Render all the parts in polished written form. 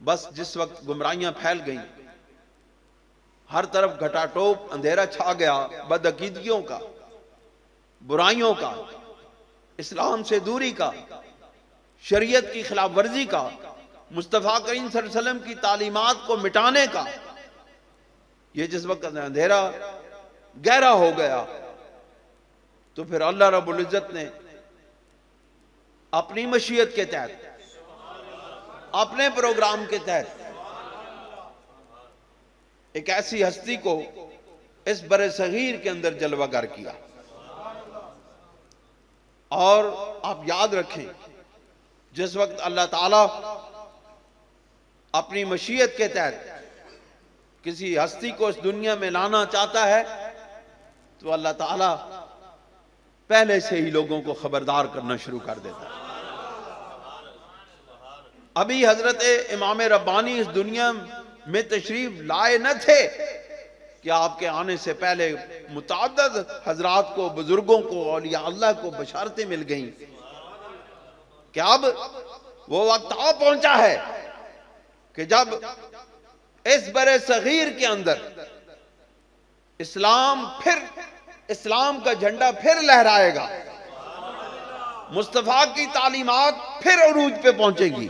बस जिस वक्त गुमराहियां फैल गईं, हर तरफ घटाटोप अंधेरा छा गया, बदअकीदगियों का, बुराइयों का, इस्लाम से दूरी का, शरीयत की खिलाफ वर्जी का, मुस्तफ़ा करीम सल्लल्लाहु अलैहि वसल्लम की तालीमात को मिटाने का, ये जिस वक्त अंधेरा गहरा हो गया, तो फिर अल्लाह रब्बुल इज्जत ने अपनी मशीयत के तहत, अपने प्रोग्राम के तहत एक ऐसी हस्ती को इस बरे सगीर के अंदर जलवागर किया। और आप याद रखें, जिस वक्त अल्लाह ताला अपनी मशीयत के तहत किसी हस्ती को इस दुनिया में लाना चाहता है, तो अल्लाह ताला पहले से ही लोगों को खबरदार करना शुरू कर देता है। अभी हजरत इमाम रब्बानी इस दुनिया में तशरीफ लाए न थे कि आपके आने से पहले मुतअद्दिद हजरात को, बुजुर्गों को, औलिया अल्लाह को बशारतें मिल गईं कि अब वो वक्त आ पहुंचा है कि जब इस बरे सगीर के अंदर इस्लाम का झंडा फिर लहराएगा, मुस्तफा की तालीमात फिर उरूज पे पहुंचेगी,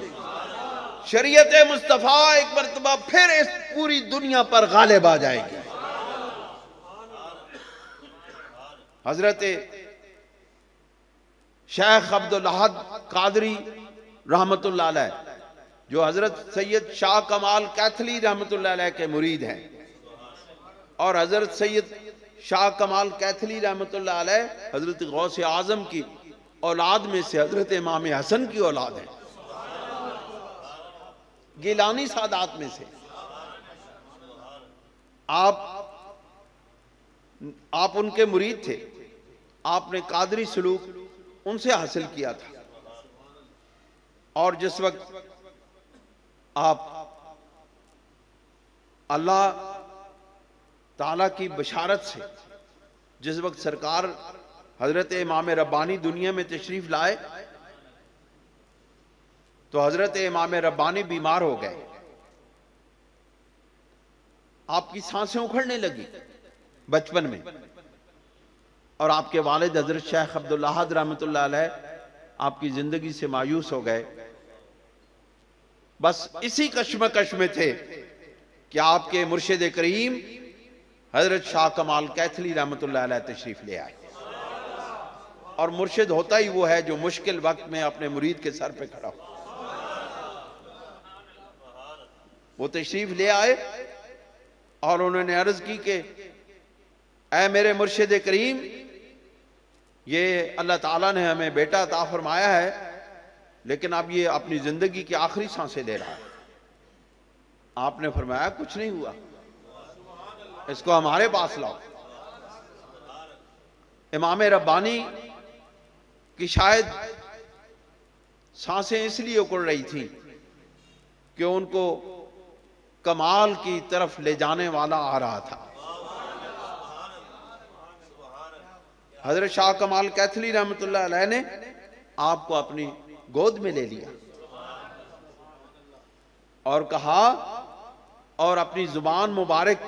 शरीयत मुस्तफा एक मरतबा फिर इस पूरी दुनिया पर गालिब आ जाएगी। हजरत शेख अब्दुल अहद कादरी रहमतुल्लाह अलैह, जो हजरत सैयद शाह कमाल कैथली रहमतुल्लाह अलैह के मुरीद हैं, और हजरत सैयद शाह कमाल कैथली रहमतुल्लाह अलैह हजरत गौसे आजम की औलाद में से हजरत इमाम हसन की औलाद है, गिलानी सादात में से। आप उनके मुरीद थे, आपने कादरी सलूक उनसे हासिल किया था। और जिस वक्त आप अल्लाह ताला की बशारत से, जिस वक्त सरकार हजरत इमाम रब्बानी दुनिया में तशरीफ लाए, तो हजरत इमाम रब्बानी बीमार हो गए, आपकी सांसें उखड़ने लगी बचपन में, और आपके वालिद हजरत शेख अब्दुल अहद रहमतुल्लाह अलैह आपकी जिंदगी से मायूस हो गए। बस इसी कश्मकश में थे कि आपके मुर्शिद करीम हजरत शाह कमाल कैथली रहमतुल्लाह अलैह तशरीफ ले आए। और मुर्शिद होता ही वो है जो मुश्किल वक्त में अपने मुरीद के सर पे खड़ा हो। वो तशरीफ ले आए और उन्होंने अर्ज की कि ऐ मेरे मुर्शिद करीम, ये अल्लाह ताला ने हमें बेटा अता फरमाया है, लेकिन अब ये अपनी जिंदगी की आखिरी सांसें ले रहा है। आपने फरमाया कुछ नहीं हुआ, इसको हमारे पास लाओ। इमाम रब्बानी की शायद सांसें इसलिए उकड़ रही थी कि उनको कमाल की तरफ ले जाने वाला आ रहा था। हजरत शाह कमाल कैथली रहमतुल्लाह अलैह ने आपको अपनी गोद में ले लिया और कहा, और अपनी जुबान मुबारक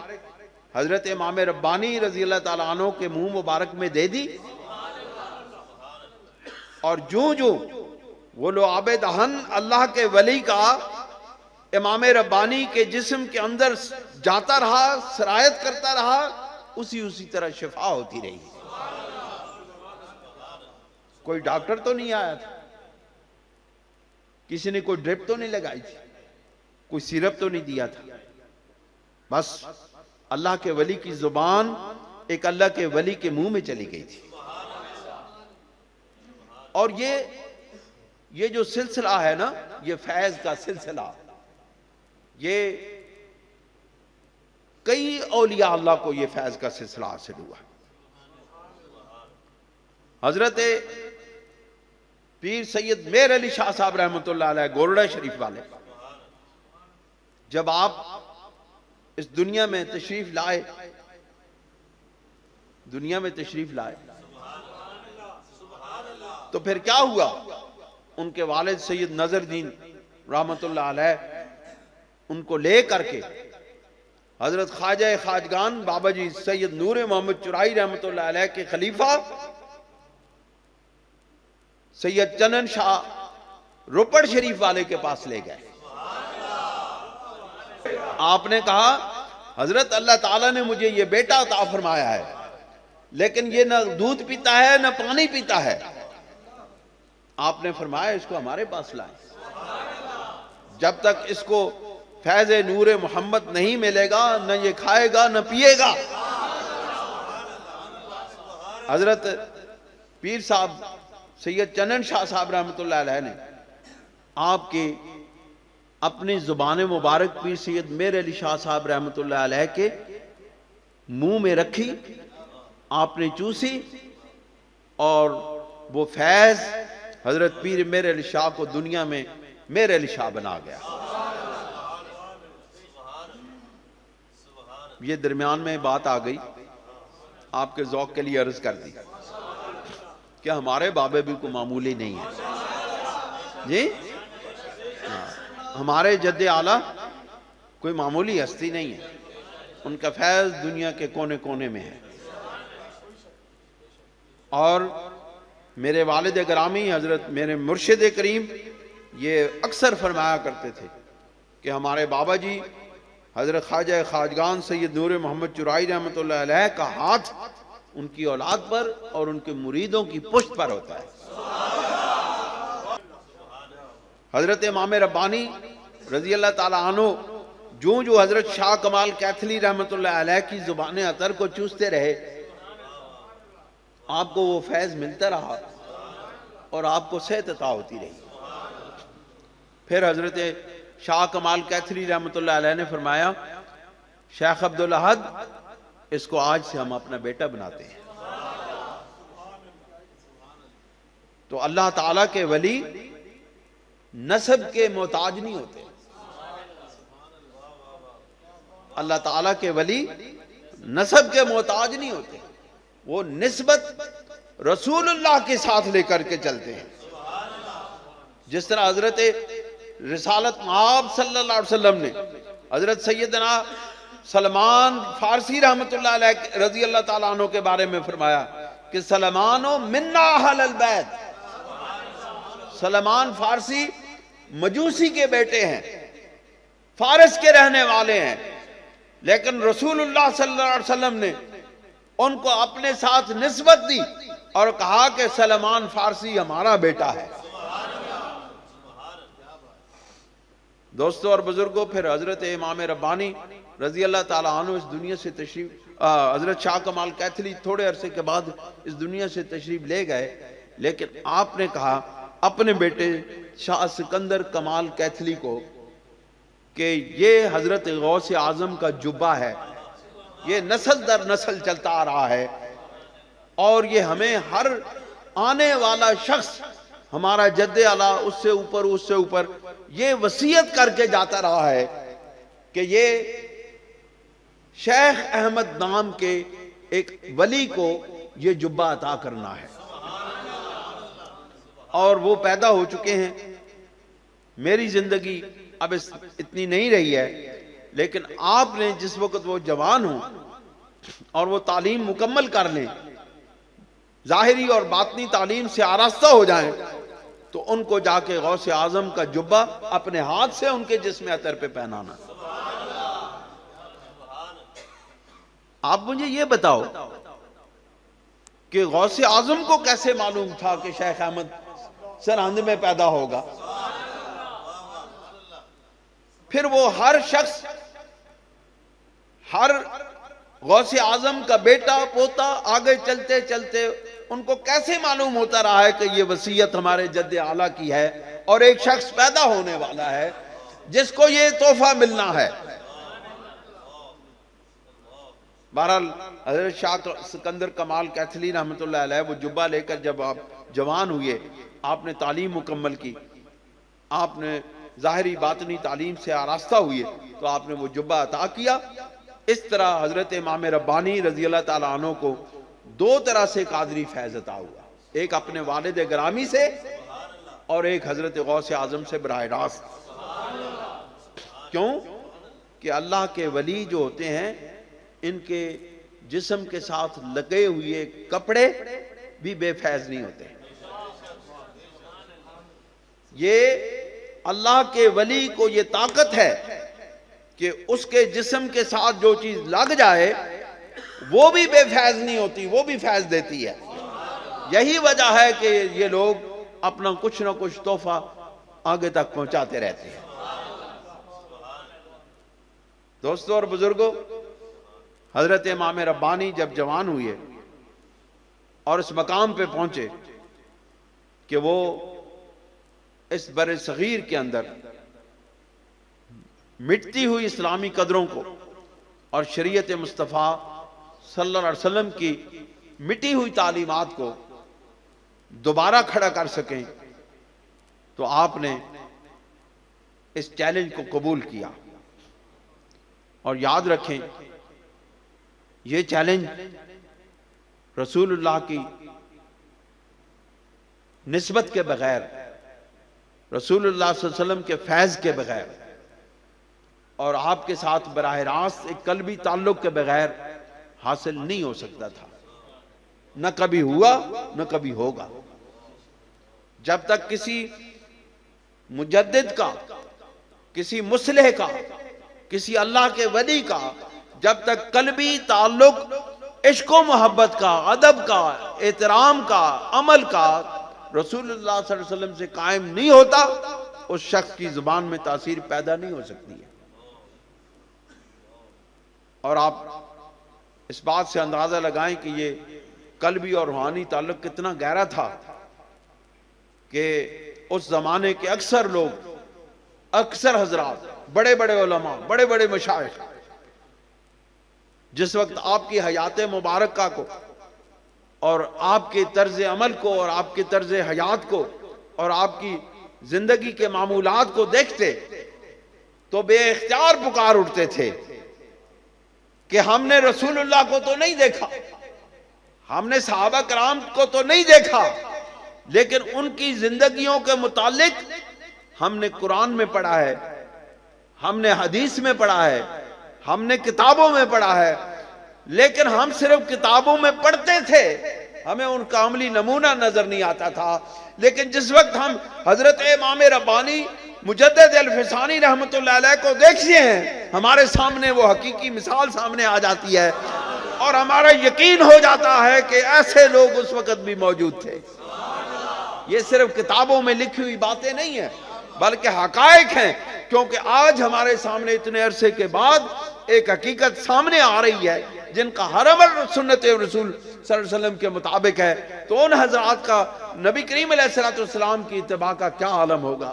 हजरत इमाम रब्बानी रजी अल्लाह ताला अन्हु के मुंह मुबारक में दे दी। और जो जो वो लो आबेदहन अल्लाह के वली का इमाम रब्बानी के जिस्म के अंदर जाता रहा, सरायत करता रहा, उसी तरह शिफा होती रही। कोई डॉक्टर तो नहीं आया था, किसी ने कोई ड्रिप तो नहीं लगाई थी, कोई सिरप तो नहीं दिया था, बस अल्लाह के वली की जुबान एक अल्लाह के वली के मुंह में चली गई थी। और ये जो सिलसिला है ना, ये फैज का सिलसिला, ये कई औलिया अल्लाह को ये फैज का सिलसिला हासिल हुआ। हजरत पीर सैयद मेर अली शाह साहब रहमतुल्लाह अलैह गोरडा शरीफ वाले, जब आप इस दुनिया में तशरीफ लाए तो फिर क्या हुआ? उनके वालिद सैयद नजरुद्दीन रहमतुल्लाह अलैह उनको ले करके हजरत ख्वाजा खाजगान बाबा जी सैयद नूर मोहम्मद चुराई रहमतुल्लाह अलैह के खलीफा सैयद चनन शाह रोपड़ शरीफ वाले के पास ले गए। आपने कहा हजरत अल्लाह ताला ने मुझे ये बेटा अता फरमाया है, लेकिन ये न दूध पीता है न पानी पीता है। आपने फरमाया इसको हमारे पास लाए, जब तक इसको फैज़ नूर मोहम्मद नहीं मिलेगा न ये खाएगा न पिएगा। हजरत पीर साहब सैयद चनन शाह साहब रहमतुल्लाह अलैह ने आपके अपनी जुबान मुबारक पीर सैयद मेर अली शाह साहब रहमतुल्लाह अलैह के मुंह में रखी, आपने चूसी और वो फैज हजरत पीर मेर अली शाह को दुनिया में मेर अली शाह बना गया। ये दरमियान में बात आ गई, आपके ज़ौक़ के लिए अर्ज कर दी कि हमारे बाबे भी कोई मामूली नहीं है जी। हमारे जद्दे आला कोई मामूली हस्ती नहीं है, उनका फैज़ दुनिया के कोने कोने में है। और मेरे वालिद गिरामी हजरत मेरे मुर्शिद करीम ये अक्सर फरमाया करते थे कि हमारे बाबा जी हजरत ख्वाजा खाजगान सैयद नूर मोहम्मद चुराई रहमतुल्लाह अलैह का हाथ उनकी औलाद पर और उनके मुरीदों की पुश्त पर होता है। हजरत इमाम रब्बानी रजी अल्लाह ताला अन्हु जो हजरत शाह कमाल कैथली रहमतुल्लाह अलैह की जुबान अतर को चूसते रहे, आपको वो फैज़ मिलता रहा और आपको सेहत अता होती रही। फिर हजरत शाह कमाल कैथली रहमतुल्लाह अलैह ने फरमाया, शेख अब्दुल अहद इसको आज से हम अपना बेटा बनाते हैं। तो अल्लाह ताला के वली नसब के मोहताज नहीं होते। अल्लाह ताला के वली नसब के मोहताज नहीं होते, वो निस्बत रसूलुल्लाह के साथ लेकर के चलते हैं। जिस तरह हजरत रिसालत आप सल्लल्लाहु अलैहि वसल्लम ने हजरत सैयदना सलमान फारसी रहमतुल्लाह अलैह रजी अल्लाह ताला अन्हु के बारे में फरमाया कि सलमानो मिन्ना अहलल बैत, सलमान फारसी मजूसी के बेटे हैं, फारस के रहने वाले हैं, लेकिन रसूलुल्लाह सल्लल्लाहु अलैहि वसल्लम ने उनको अपने साथ निस्बत दी और कहा कि सलमान फारसी हमारा बेटा है। दोस्तों और बुजुर्गों, फिर हजरत इमाम रब्बानी रजी अल्लाह ताला अन्हु इस दुनिया से तशरीफ हजरत शाह कमाल कैथली थोड़े अरसे के बाद इस दुनिया से तशरीफ ले गए, लेकिन आपने कहा अपने बेटे शाह सिकंदर कमाल कैथली को कि ये हजरत गौस आजम का जुब्बा है, ये नस्ल दर नस्ल चलता आ रहा है और ये हमें हर आने वाला शख्स हमारा जद्दे आला उससे ऊपर ये वसीयत करके जाता रहा है कि ये शेख अहमद नाम के एक वली को ये जुब्बा अता करना है। और वो पैदा हो चुके हैं। मेरी जिंदगी अब इतनी नहीं रही है, लेकिन आपने जिस वक्त वो जवान हो और वो तालीम मुकम्मल कर लें, जाहिरी और बातनी तालीम से आरास्ता हो जाएं, तो उनको जाके गौसे आजम का जुब्बा अपने हाथ से उनके जिस्म अतर पे पहनाना। आप मुझे ये बताओ कि गौसे आजम को कैसे मालूम था कि शेख अहमद सरहंद में पैदा होगा? फिर वो हर शख्स, हर गौसे आजम का बेटा पोता आगे चलते चलते उनको कैसे मालूम होता रहा है कि ये वसीयत हमारे जद्दे आला की है और एक शख्स पैदा होने वाला है जिसको ये तोहफा मिलना है। बहरहाल हजरत शाह सिकंदर कमाल कैथली रहमतुल्लाह अलैह वो जुब्बा लेकर जब आप जवान हुए, आपने तालीम मुकम्मल की, आपने ज़ाहिरी बातनी तालीम से आरास्ता हुए, तो आपने वो जुब्बा अता किया। इस तरह हजरत इमाम रब्बानी रजी अल्लाह ताला अन्हु को दो तरह से कादरी फैज़ अता हुआ, एक अपने वालिद गिरामी से और एक हजरत गौसे आजम से बराह रास्त। क्यों? कि अल्लाह के वली जो होते हैं इनके जिस्म के साथ लगे हुए कपड़े भी बेफैज नहीं होते। ये अल्लाह के वली को ये ताकत है कि उसके जिस्म के साथ जो चीज लग जाए वो भी बेफैज नहीं होती, वो भी फैज देती है। यही वजह है कि ये लोग अपना कुछ ना कुछ तोहफा आगे तक पहुंचाते रहते हैं। दोस्तों और बुजुर्गों, हजरत इमाम रब्बानी जब जवान हुए और इस मकाम पे पहुंचे कि वो इस बरे सगीर के अंदर मिटती हुई इस्लामी कदरों को और शरीयत मुस्तफ़ा सल्लल्लाहु अलैहि वसल्लम की मिटी हुई तालीमात को दोबारा खड़ा कर सकें, तो आपने इस चैलेंज को कबूल किया। और याद रखें, यह चैलेंज रसूलुल्लाह की निस्बत के बगैर, रसूलुल्लाह सल्लल्लाहु अलैहि वसल्लम के फैज के बगैर और आपके साथ बराह रास्त एक कल्बी ताल्लुक के बगैर हासिल नहीं हो सकता था। न कभी हुआ न कभी होगा। जब तक किसी मुजद्दिद का, किसी मुस्लिह का, किसी अल्लाह के वली का जब तक कल्बी ताल्लुक इश्क़ो मोहब्बत का, अदब का, एहतराम का, अमल का रसूलुल्लाह सल्लल्लाहु अलैहि वसल्लम से कायम नहीं होता, उस शख्स की जुबान में तासीर पैदा नहीं हो सकती है। और आप इस बात से अंदाजा लगाएं कि ये कल्बी और रूहानी ताल्लुक कितना गहरा था कि उस जमाने के अक्सर लोग, अक्सर हजरात, बड़े बड़े उलमा, बड़े बड़े मशाइख जिस वक्त आपकी हयात मुबारका को और आपके तर्ज अमल को और आपके तर्ज हयात को और आपकी जिंदगी के मामूलात को देखते तो बेइख्तियार पुकार उठते थे कि हमने रसूलुल्लाह को तो नहीं देखा, हमने सहाबा कराम को तो नहीं देखा, लेकिन उनकी जिंदगियों के मुतालिक हमने कुरान में पढ़ा है, हमने हदीस में पढ़ा है, हमने किताबों में पढ़ा है। लेकिन हम सिर्फ किताबों में पढ़ते थे, हमें उनका अमली नमूना नजर नहीं आता था। लेकिन जिस वक्त हम हजरत इमाम रब्बानी मुजद्दिद अल-फिसानी रहमतुल्लाह अलैह को देखते हैं, हमारे सामने वो हकीकी मिसाल सामने आ जाती है और हमारा यकीन हो जाता है कि ऐसे लोग उस वक्त भी मौजूद थे। ये सिर्फ किताबों में लिखी हुई बातें नहीं है, बल्कि हकायक हैं। क्योंकि आज हमारे सामने इतने अरसे के बाद एक हकीकत सामने आ रही है जिनका हर अमल सुन्नत रसूल सल्लल्लाहु अलैहि वसल्लम के मुताबिक है, तो उन हजरात का नबी करीम अलैहिस्सलातु वस्सलाम की इत्तिबा का क्या आलम होगा।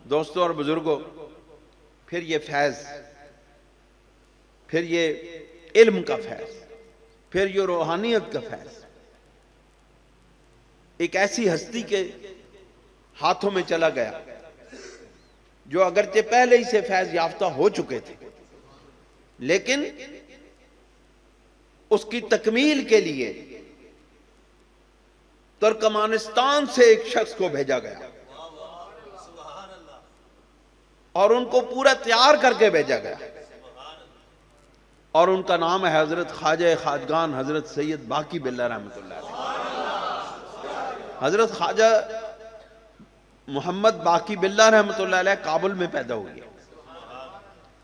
दोस्तों और बुजुर्गों, फिर ये फैज, फिर ये इल्म का फैज, फिर ये रूहानियत का फैज एक ऐसी हस्ती के हाथों में चला गया जो अगरचे पहले ही से फैज याफ्ता हो चुके थे, लेकिन उसकी तकमील के लिए तुर्कमानिस्तान से एक शख्स को भेजा गया और उनको पूरा तैयार करके भेजा गया और उनका नाम है हजरत ख्वाजा खाजगान हजरत सैयद बाकी बिल्ला रहमतुल्लाह अलैह। हजरत ख्वाजा मोहम्मद बाकी बिल्ला रहमतुल्लाह अलैह काबुल में पैदा हुए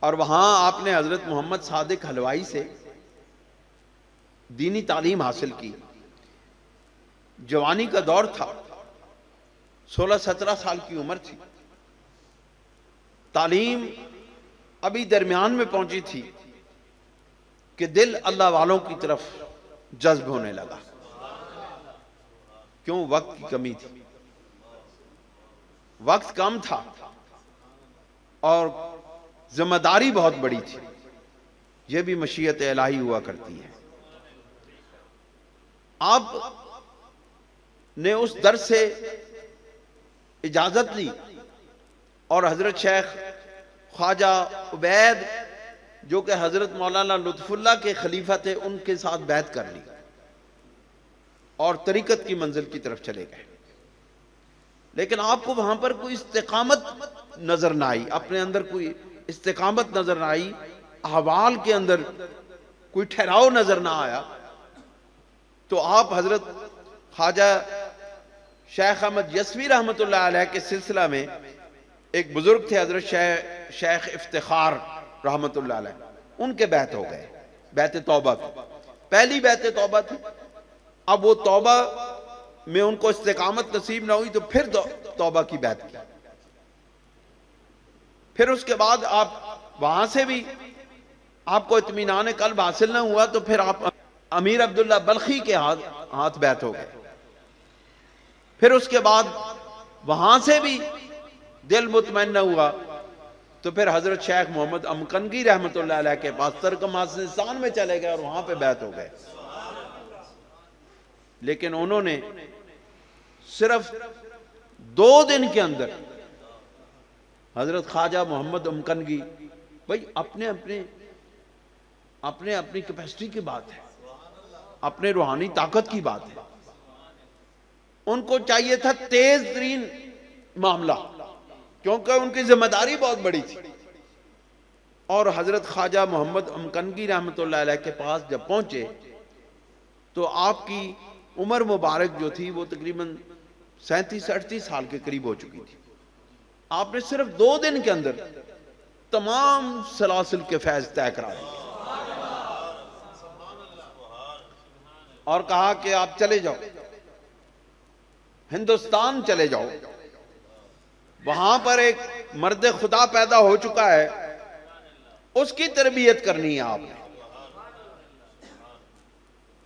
और वहां आपने हजरत मोहम्मद सादिक हलवाई से दीनी तालीम हासिल की। जवानी का दौर था, 16-17 साल की उम्र थी, तालीम अभी दरमियान में पहुंची थी कि दिल अल्लाह वालों की तरफ जज्ब होने लगा। क्यों? वक्त की कमी थी, वक्त कम था और जिम्मेदारी बहुत बड़ी थी। यह भी मशीयत इलाही हुआ करती है। आप ने उस दर से इजाजत ली और हजरत शेख ख्वाजा उबैद जो कि हजरत मौलाना लुत्फुल्लाह के खलीफा थे उनके साथ बैत कर ली और तरीकत की मंजिल की तरफ चले गए। लेकिन आपको वहां पर कोई इस्तिकामत नजर ना आई, अपने अंदर कोई इस्तिकामत नजर ना आई, अहवाल के अंदर कोई ठहराव नजर ना आया, तो आप हजरत ख्वाजा शेख अहमद यसवी रहमतुल्लाह अलैह के सिलसिला में एक बुजुर्ग थे हजरत शेख इफ्तिखार रहमतुल्लाह अलैह, उनके बैत हो गए, बैत तौबा की पहली बैत तौबा थी। अब वो तौबा में उनको इस्तिकामत नसीब ना हुई तो फिर तौबा की बैत की। फिर उसके बाद आप वहां से भी आपको इत्मीनान कल्ब हासिल ना हुआ तो फिर आप अमीर अब्दुल्ला बल्खी के हाथ बैत हो गए। फिर उसके बाद वहां से भी दिल मुतमईन न हुआ तो फिर हजरत शेख मोहम्मद अमकनगी रहमतुल्लाह अलैह के पास तर्कमासान में चले गए और वहां पे बैत हो गए। लेकिन उन्होंने सिर्फ 2 दिन के अंदर हजरत ख्वाजा मोहम्मद अमकनगी, भाई अपने अपनी कैपेसिटी की बात है, अपने रूहानी ताकत की बात है, उनको चाहिए था तेज तरीन मामला, क्योंकि उनकी जिम्मेदारी बहुत बड़ी थी। और हजरत ख्वाजा मोहम्मद अमकनगी रहमतुल्लाह अलैह के पास जब पहुंचे तो आपकी उम्र मुबारक जो थी वो तकरीबन 37-38 साल के करीब हो चुकी थी। आपने सिर्फ 2 दिन के अंदर तमाम सलासिल के फैज तय करा दिए और कहा कि आप चले जाओ, हिंदुस्तान चले जाओ, वहां पर एक मर्द खुदा पैदा हो चुका है, उसकी तरबियत करनी है आपने।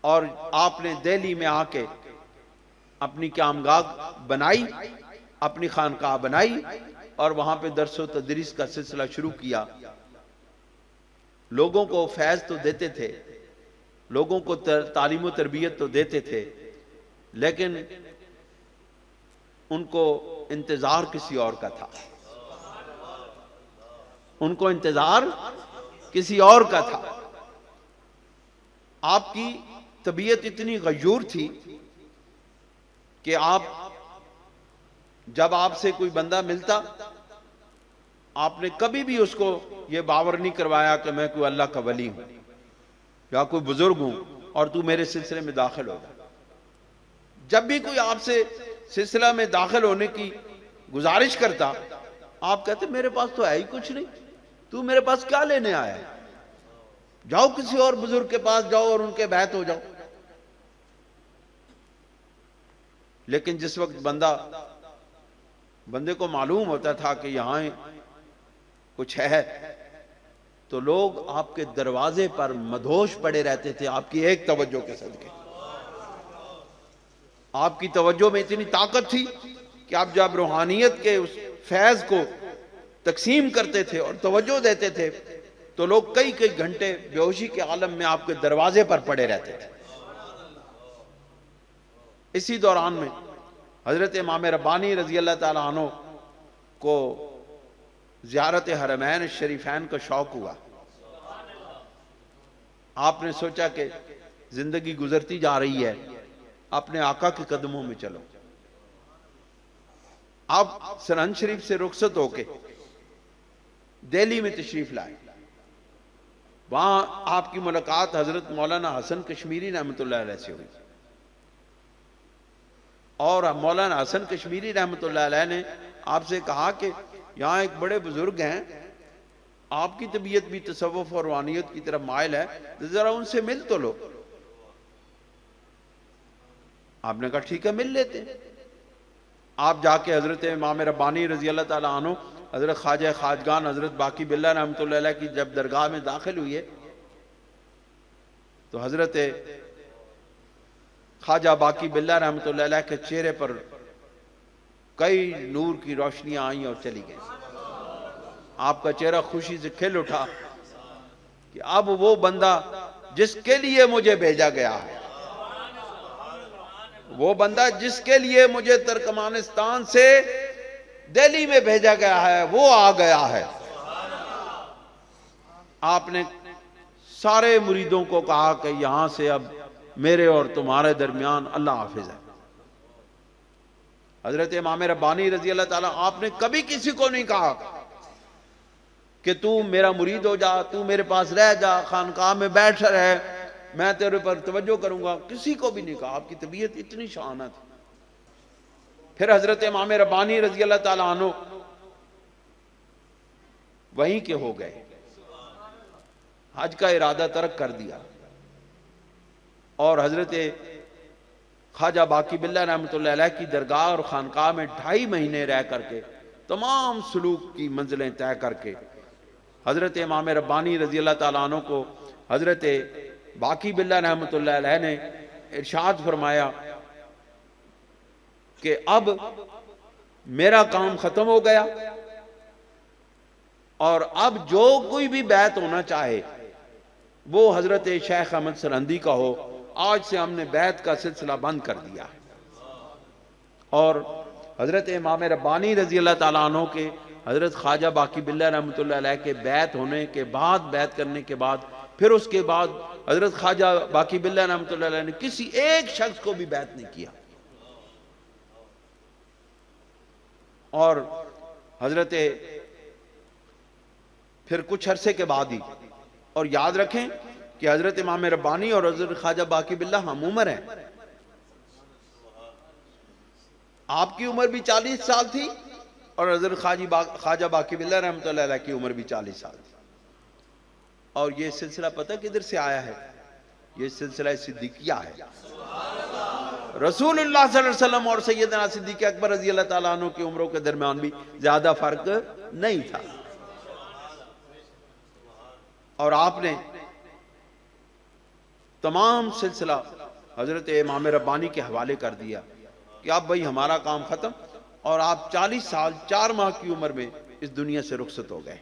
और आपने दिल्ली में आके अपनी कामगाह बनाई, अपनी खानकाह बनाई और वहां पे दर्स व तदरीस का सिलसिला शुरू किया। लोगों को फैज तो देते थे, लोगों को तालीम व तरबियत तो देते थे, लेकिन उनको इंतजार किसी और का था, उनको इंतजार किसी और का था। आपकी तबीयत इतनी गयूर थी कि आप जब आपसे कोई बंदा मिलता आपने कभी भी उसको यह बावर नहीं करवाया कि मैं कोई अल्लाह का वली हूं या कोई बुजुर्ग हूं और तू मेरे सिलसिले में दाखिल होगा। जब भी कोई आपसे सिलसिला में दाखिल होने की गुजारिश करता आप कहते मेरे पास तो है ही कुछ नहीं, तू मेरे पास क्या लेने आया है, जाओ किसी और बुजुर्ग के पास जाओ और उनके बैत हो जाओ। लेकिन जिस वक्त बंदे को मालूम होता था कि यहां कुछ है तो लोग आपके दरवाजे पर मदहोश पड़े रहते थे आपकी एक तवज्जो के सदके। आपकी तवज्जो में इतनी ताकत थी कि आप जब रूहानियत के उस फैज को तकसीम करते थे और तवज्जो देते थे तो लोग कई कई घंटे बेहोशी के आलम में आपके दरवाजे पर पड़े रहते थे। इसी दौरान में हजरत इमाम रब्बानी रजी अल्लाह ताला अन्हु को ज़ियारत हरमैन शरीफैन का शौक हुआ। आपने सोचा कि जिंदगी गुजरती जा रही है, अपने आका के कदमों में चलो। आप सरहंद शरीफ से रुखसत होके दिल्ली में तशरीफ लाए। वहां आपकी मुलाकात हजरत मौलाना हसन कश्मीरी रहमतुल्लाह अलैह से हुई और मौलाना हसन कश्मीरी रहमतुल्लाह अलैह ने आपसे कहा कि यहां एक बड़े बुजुर्ग हैं, आपकी तबीयत भी तसव्वुफ और रूहानियत की तरफ माइल है, तो जरा उनसे मिल तो लो। आपने कहा ठीक है मिल लेते हैं। आप जाके हजरत इमाम रब्बानी रजी अल्लाह ताला अन्हु, हजरत ख्वाजा खाजगान हजरत बाकी बिल्ला रहमतुल्लाह अलैह की जब दरगाह में दाखिल हुई है तो हजरत ख्वाजा बाकी बिल्ला रहमतुल्लाह अलैह के चेहरे पर कई नूर की रोशनियां आई और चली गई। आपका चेहरा खुशी से खिल उठा कि अब वो बंदा जिसके लिए मुझे भेजा गया है, वो बंदा जिसके लिए मुझे तुर्कमानिस्तान से दिल्ली में भेजा गया है वो आ गया है। आपने सारे मुरीदों को कहा कि यहां से अब मेरे और तुम्हारे दरमियान अल्लाह हाफिज है। हजरत इमाम रब्बानी रजी अल्लाह ताला, आपने कभी किसी को नहीं कहा कि तू मेरा मुरीद हो जा, तू मेरे पास रह जा, खानकाह में बैठ रहे, मैं तेरे पर तवज्जो करूंगा, किसी को भी नहीं कहा। आपकी तबीयत इतनी शाना थी। फिर हजरत इमाम रब्बानी रजी अल्लाह ताला अन्हु वहीं के हो गए, हज का इरादा तर्क कर दिया और हजरत ख्वाजा बाकी बिल्ला रहमतुल्लाह अलैह की दरगाह और खानकाह में 2.5 महीने रह करके तमाम सलूक की मंजिलें तय करके हजरत इमाम रब्बानी रजी अल्लाह ताला अन्हु को हजरत बाकी बिल्ला रहमतुल्लाह अलैह ने इरशाद फरमाया कि अब मेरा काम खत्म हो गया और अब जो कोई भी बैत होना चाहे वो हजरत शेख अहमद सरहंदी का हो। आज से हमने बैत का सिलसिला बंद कर दिया। और हजरत इमाम रब्बानी रजी अल्लाह ताला अन्हु के हजरत ख्वाजा बाकी बिल्ला रहमतुल्लाह अलैह के बैत होने के बाद, बैत करने के बाद, फिर उसके बाद हजरत ख्वाजा बाकी बिल्ला रहमतुल्लाह अलैह ने किसी एक शख्स को भी बैत नहीं किया। और हजरत फिर कुछ अरसे के बाद ही, और याद रखें कि हजरत इमाम रब्बानी और हजरत ख्वाजा बाकी बिल्ला हम उम्र हैं। आपकी उम्र भी 40 साल थी और हजरत ख्वाजा बाकी बिल्ला रहमतुल्लाह अलैह की उम्र भी 40 साल थी। और ये सिलसिला पता किधर से आया है? ये सिलसिला सिद्दीकिया है। रसूलुल्लाह सल्लल्लाहु अलैहि वसल्लम और सैयदना सिद्दीक अकबर रजी अल्लाह ताला अन्हु की उम्रों के दरमियान भी ज्यादा फर्क नहीं था। और आपने तमाम सिलसिला हजरत इमाम रब्बानी के हवाले कर दिया कि अब भाई हमारा काम खत्म, और आप 40 साल 4 माह की उम्र में इस दुनिया से रुखसत हो गए।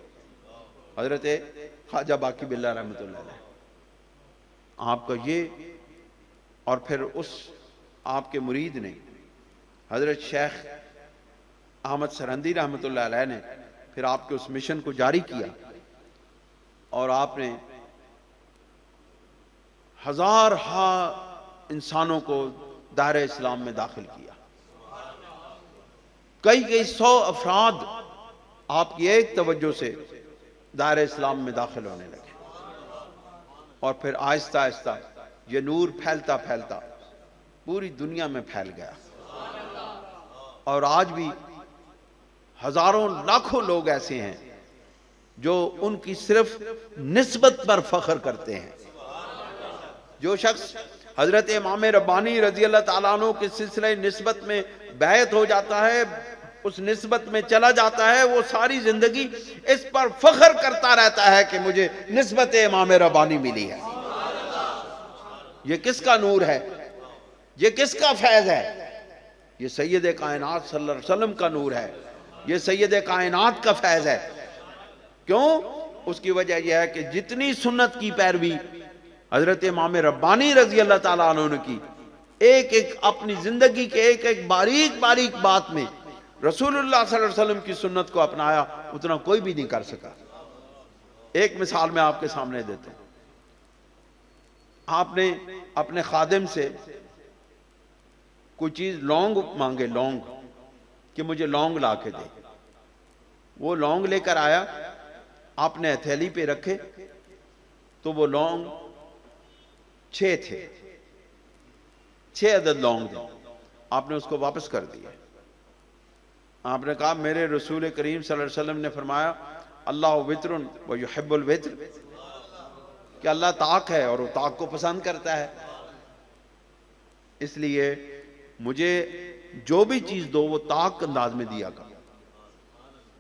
हजरत ख्वाजा बाकी बिल्ला रहमतुल्लाह अलैह आपका ये, और फिर उस आपके मुरीद ने हजरत शेख अहमद सरहंदी रहमतुल्लाह अलैह ने फिर आपके उस मिशन को जारी किया और आपने हजार इंसानों को दायरे इस्लाम में दाखिल किया। कई 100 अफराद आपकी एक तवज्जो से दायरे इस्लाम में दाखिल होने लगे और फिर आहिस्ता आहिस्ता ये नूर फैलता फैलता पूरी दुनिया में फैल गया। और आज भी हजारों लाखों लोग ऐसे हैं जो उनकी सिर्फ निस्बत पर फख्र करते हैं। जो शख्स हजरत इमाम रब्बानी रजी अल्लाह ताला अन्हु के सिलसिले निस्बत में बैत हो जाता है, उस निस्बत में चला जाता है, वो सारी जिंदगी इस पर फख्र करता रहता है कि मुझे निस्बत इमाम रब्बानी मिली है। ये किसका नूर है? ये किसका फैज है? ये सैयद कायनात सल्लल्लाहु अलैहि वसल्लम का नूर है, ये सैयद कायनात का फैज है। क्यों? उसकी वजह यह है कि जितनी सुन्नत की पैरवी हजरत इमाम रब्बानी रजी अल्लाह ताला अन्हु ने की, एक एक अपनी जिंदगी के एक एक बारीक बारीक बात में रसूलुल्लाह सल्लल्लाहु अलैहि वसल्लम की सुन्नत को अपनाया, उतना कोई भी नहीं कर सका। एक मिसाल मैं आपके सामने देता हूं। आपने अपने खादिम से कोई चीज लौंग मांगे, लौंग, कि मुझे लौंग ला के दे। वो लौंग लेकर आया, आपने हथेली पे रखे तो वो लौंग 6 थे, 6 अदद लौंग थे। आपने उसको वापस कर दिया। आपने कहा मेरे रसूल करीम सल्लल्लाहु अलैहि वसल्लम ने फरमाया अल्लाह वित्रुन व युहिब्बुल वित्र, कि अल्लाह ताक है और वो ताक को पसंद करता है, इसलिए मुझे जो भी चीज दो वो ताक अंदाज में दिया कर।